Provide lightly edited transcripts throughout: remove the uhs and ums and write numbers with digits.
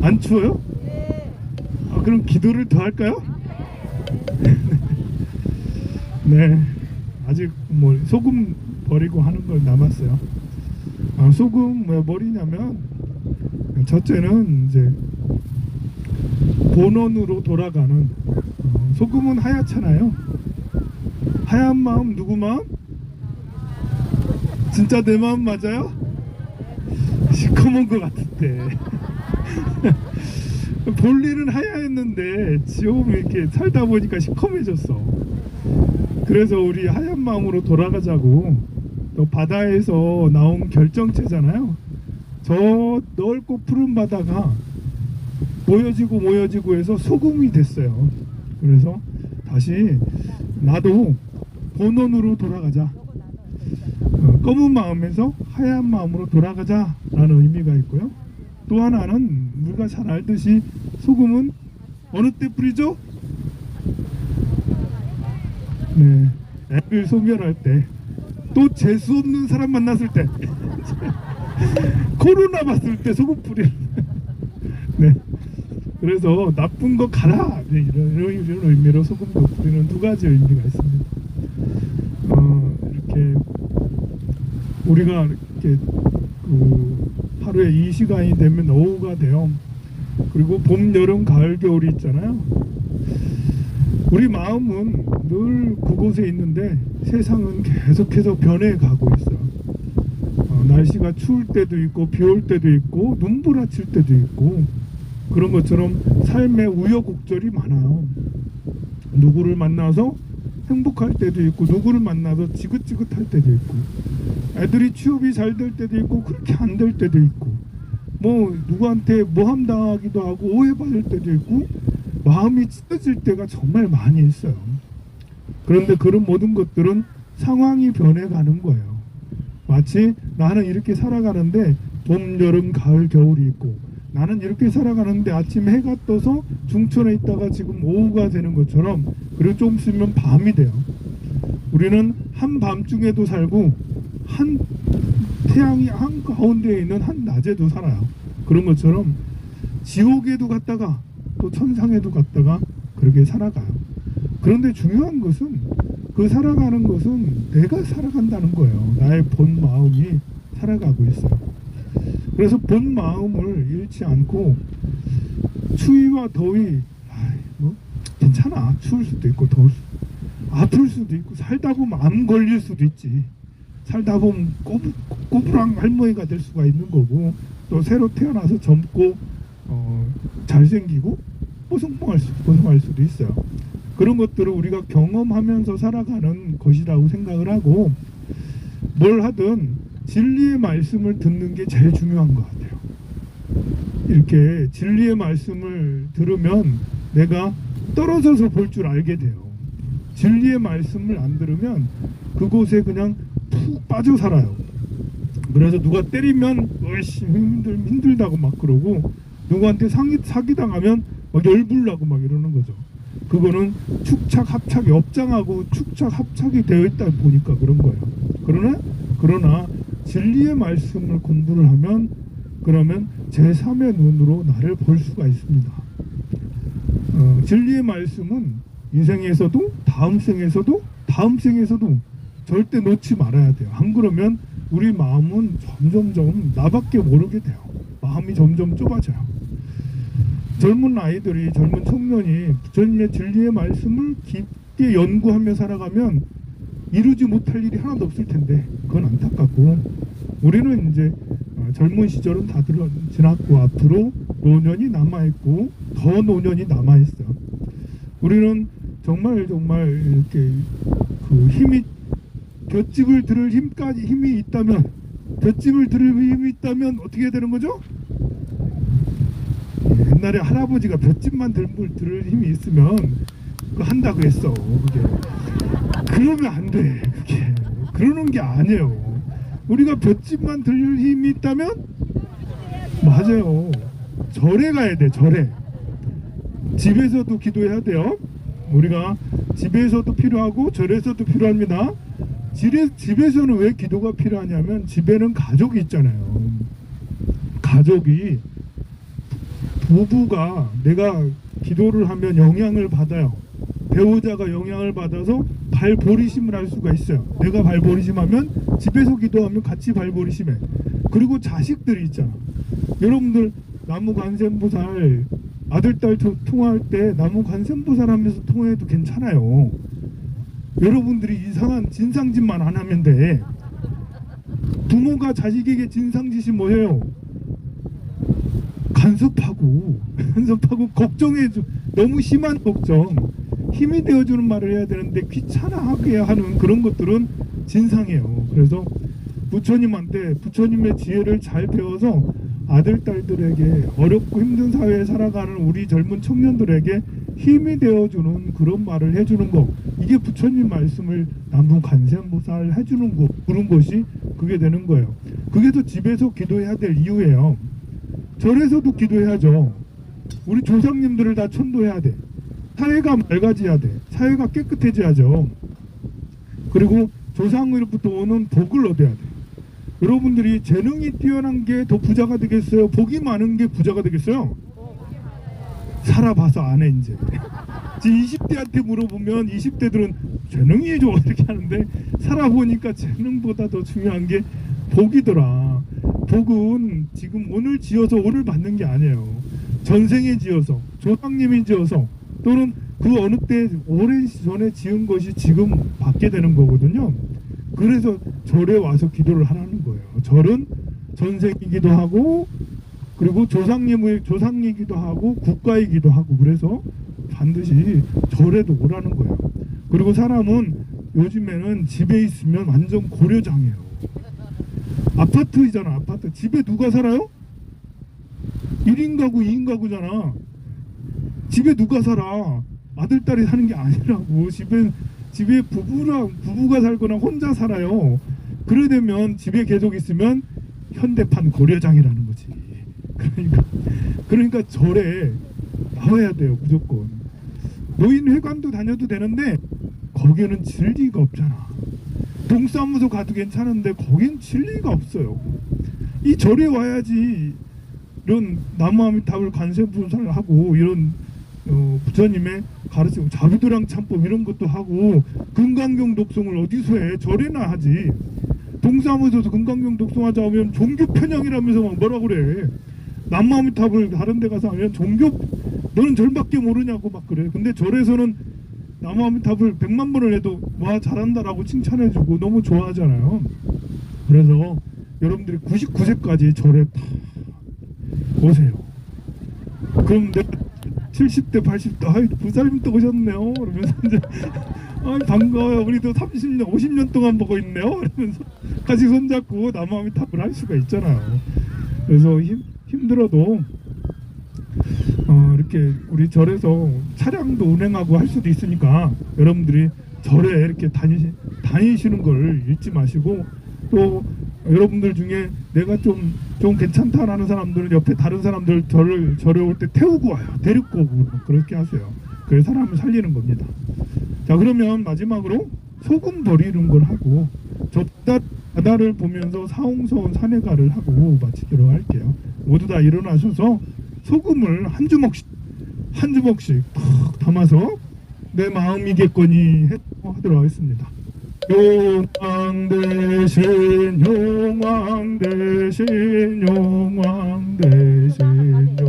안 추워요? 아, 그럼 기도를 더 할까요? 네, 아직 뭐 소금 버리고 하는 걸 남았어요. 소금 왜 버리냐면 첫째는 이제 본원으로 돌아가는, 소금은 하얗잖아요. 하얀 마음 누구 마음? 진짜 내 마음 맞아요? 시커먼 것 같은데. 볼일은 하얗였는데 지금 이렇게 살다 보니까 시커매졌어. 그래서 우리 하얀 마음으로 돌아가자고. 또 바다에서 나온 결정체잖아요. 저 넓고 푸른 바다가 모여지고 해서 소금이 됐어요. 그래서 다시 나도 본원으로 돌아가자. 검은 마음에서 하얀 마음으로 돌아가자 라는 의미가 있고요. 또 하나는 우리가 잘 알듯이 소금은 어느 때 뿌리죠? 네, 애를 소멸할 때, 또 재수 없는 사람 만났을 때, 코로나 봤을 때 소금 뿌리는. 네, 그래서 나쁜 거 가라, 네, 이런 의미로 소금도 뿌리는 두 가지 의미가 있습니다. 이렇게 우리가 이렇게 하루에 이 시간이 되면 오후가 돼요. 그리고 봄, 여름, 가을, 겨울이 있잖아요. 우리 마음은 늘 그곳에 있는데 세상은 계속해서 변해가고 있어요. 날씨가 추울 때도 있고 비 올 때도 있고 눈부라칠 때도 있고, 그런 것처럼 삶의 우여곡절이 많아요. 누구를 만나서 행복할 때도 있고 누구를 만나서 지긋지긋할 때도 있고, 애들이 취업이 잘 될 때도 있고 그렇게 안 될 때도 있고, 뭐 누구한테 모함 당하기도 하고 오해받을 때도 있고, 마음이 찢어질 때가 정말 많이 있어요. 그런데 그런 모든 것들은 상황이 변해가는 거예요. 마치 나는 이렇게 살아가는데 봄, 여름, 가을, 겨울이 있고, 나는 이렇게 살아가는데 아침에 해가 떠서 중천에 있다가 지금 오후가 되는 것처럼, 그리고 좀 있으면 밤이 돼요. 우리는 한 밤중에도 살고 한 태양이 한 가운데에 있는 한 낮에도 살아요. 그런 것처럼 지옥에도 갔다가 또 천상에도 갔다가 그렇게 살아가요. 그런데 중요한 것은, 그 살아가는 것은 내가 살아간다는 거예요. 나의 본 마음이 살아가고 있어요. 그래서 본 마음을 잃지 않고, 추위와 더위, 뭐 괜찮아. 추울 수도 있고 더울 수도 있고 아플 수도 있고, 살다 보면 암 걸릴 수도 있지. 살다 보면 꼬부랑 할머니가 될 수가 있는 거고, 또 새로 태어나서 젊고 잘생기고 뽀송뽀송할 수도 있어요. 그런 것들을 우리가 경험하면서 살아가는 것이라고 생각을 하고, 뭘 하든 진리의 말씀을 듣는 게 제일 중요한 것 같아요. 이렇게 진리의 말씀을 들으면 내가 떨어져서 볼 줄 알게 돼요. 진리의 말씀을 안 들으면 그곳에 그냥 푹 빠져 살아요. 그래서 누가 때리면 으이씨 힘들다고 막 그러고, 누구한테 사기당하면 막 열불나고 막 이러는 거죠. 그거는 축착 합착이, 업장하고 축착 합착이 되어 있다 보니까 그런 거예요. 그러나 진리의 말씀을 공부를 하면, 그러면 제3의 눈으로 나를 볼 수가 있습니다. 진리의 말씀은 인생에서도 다음 생에서도 절대 놓지 말아야 돼요. 안 그러면 우리 마음은 점점점 나밖에 모르게 돼요. 마음이 점점 좁아져요. 젊은 아이들이, 젊은 청년이 부처님의 진리의 말씀을 깊게 연구하며 살아가면 이루지 못할 일이 하나도 없을 텐데, 그건 안타깝고, 우리는 이제 젊은 시절은 다 지났고 앞으로 노년이 남아있고 더 노년이 남아있어요. 우리는 정말 이렇게 그 힘이, 볏짚을 들을 힘이 있다면, 볏짚을 들을 힘이 있다면 어떻게 해야 되는 거죠? 옛날에 할아버지가 볏짚만 들을 힘이 있으면 그거 한다고 했어. 그게 그러면 안 돼. 그게 그러는 게 아니에요. 우리가 볏짚만 들을 힘이 있다면, 맞아요, 절에 가야 돼. 절에. 집에서도 기도해야 돼요. 우리가 집에서도 필요하고 절에서도 필요합니다. 집에서는 왜 기도가 필요하냐면, 집에는 가족이 있잖아요. 가족이 부부가 내가 기도를 하면 영향을 받아요. 배우자가 영향을 받아서 발보리심을 할 수가 있어요. 내가 발보리심하면 집에서 기도하면 같이 발보리심해. 그리고 자식들이 있잖아. 여러분들 나무관세음보살 아들딸 통화할 때 나무관세음보살 하면서 통화해도 괜찮아요. 여러분들이 이상한 진상짓만 안 하면 돼. 부모가 자식에게 진상짓이 뭐예요? 간섭하고 걱정해줘. 너무 심한 걱정, 힘이 되어주는 말을 해야 되는데 귀찮아하게 하는 그런 것들은 진상이에요. 그래서 부처님한테 부처님의 지혜를 잘 배워서 아들 딸들에게 어렵고 힘든 사회에 살아가는 우리 젊은 청년들에게 힘이 되어주는 그런 말을 해주는 거, 이게 부처님 말씀을 남부관세음보살 해주는 거, 그런 것이 그게 되는 거예요. 그게 또 집에서 기도해야 될 이유예요. 절에서도 기도해야죠. 우리 조상님들을 다 천도해야 돼. 사회가 맑아져야 돼. 사회가 깨끗해져야죠. 그리고 조상으로부터 오는 복을 얻어야 돼. 여러분들이 재능이 뛰어난 게 더 부자가 되겠어요? 복이 많은 게 부자가 되겠어요? 살아봐서 안 해 이제. 지금 20대한테 물어보면 20대들은 재능이 좋아 이렇게 하는데, 살아보니까 재능보다 더 중요한 게 복이더라. 복은 지금 오늘 지어서 오늘 받는 게 아니에요. 전생에 지어서, 조상님이 지어서, 또는 그 어느 때 오랜 전에 지은 것이 지금 받게 되는 거거든요. 그래서 절에 와서 기도를 하라는 거예요. 절은 전생이기도 하고, 그리고 조상이기도 하고, 국가이기도 하고, 그래서 반드시 절에도 오라는 거예요. 그리고 사람은 요즘에는 집에 있으면 완전 고려장이에요. 아파트이잖아. 아파트. 집에 누가 살아요? 1인 가구 2인 가구잖아. 집에 누가 살아? 아들 딸이 사는 게 아니라고. 집에 부부가 살거나 혼자 살아요. 그래 되면 집에 계속 있으면 현대판 고려장이라는 거지. 그러니까 절에 나와야 돼요. 무조건. 노인회관도 다녀도 되는데 거기에는 진리가 없잖아. 동사무소 가도 괜찮은데 거긴 진리가 없어요. 이 절에 와야지 이런 나무아미타불 관세음보살 하고, 이런 부처님의 가르치고 자비도량 참법 이런 것도 하고, 금강경 독송을 어디서 해? 절에나 하지. 동사무소에서 금강경 독송하자 하면 종교 편향이라면서 막 뭐라 그래. 나무아미타불 다른 데 가서 하면 너는 절밖에 모르냐고 막 그래. 근데 절에서는 나무아미타불 100만 번을 해도 와 잘한다라고 칭찬해주고 너무 좋아하잖아요. 그래서 여러분들이 99세까지 절에 다 오세요. 그럼 내가 70대 80대 아이 부사님 또 오셨네요 그러면서 이제 아이 반가워요, 우리도 30년 50년 동안 보고 있네요 이러면서 같이 손잡고 나무아미타불 할 수가 있잖아요. 그래서 힘들어도 이렇게 우리 절에서 차량도 운행하고 할 수도 있으니까 여러분들이 절에 이렇게 다니시는 걸 잊지 마시고, 또 여러분들 중에 내가 좀 괜찮다라는 사람들은 옆에 다른 사람들 절에 올 때 태우고 와요. 데리고 오고 그렇게 하세요. 그래 사람을 살리는 겁니다. 자, 그러면 마지막으로 소금 버리는 걸 하고 저 바다를 보면서 사홍서원 산해가를 하고 마치도록 할게요. 모두 다 일어나셔서 소금을 한 주먹씩 푹 담아서 내 마음이겠거니 하도록 하겠습니다. 용왕 대신 용왕 대신 용왕 대신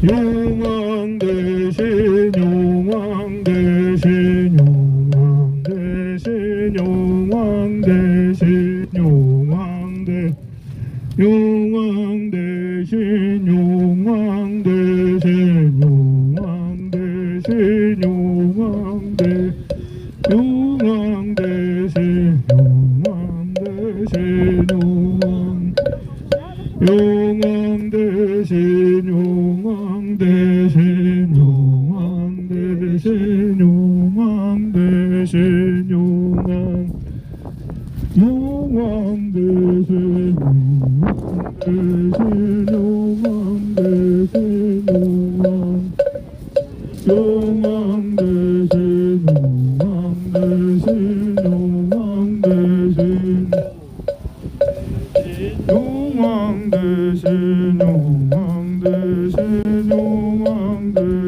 용왕 대신 용왕 대신 용왕 대신 용왕 대신 용왕 대 용왕 대신 용왕 대신 용왕 대신 용왕 대 용왕 대신 용왕 대신 용왕 대신 용왕 대신 용왕 대신 용왕 대신 용왕 대신 용왕 대신 용왕 대신 용왕 대신 용왕 조망들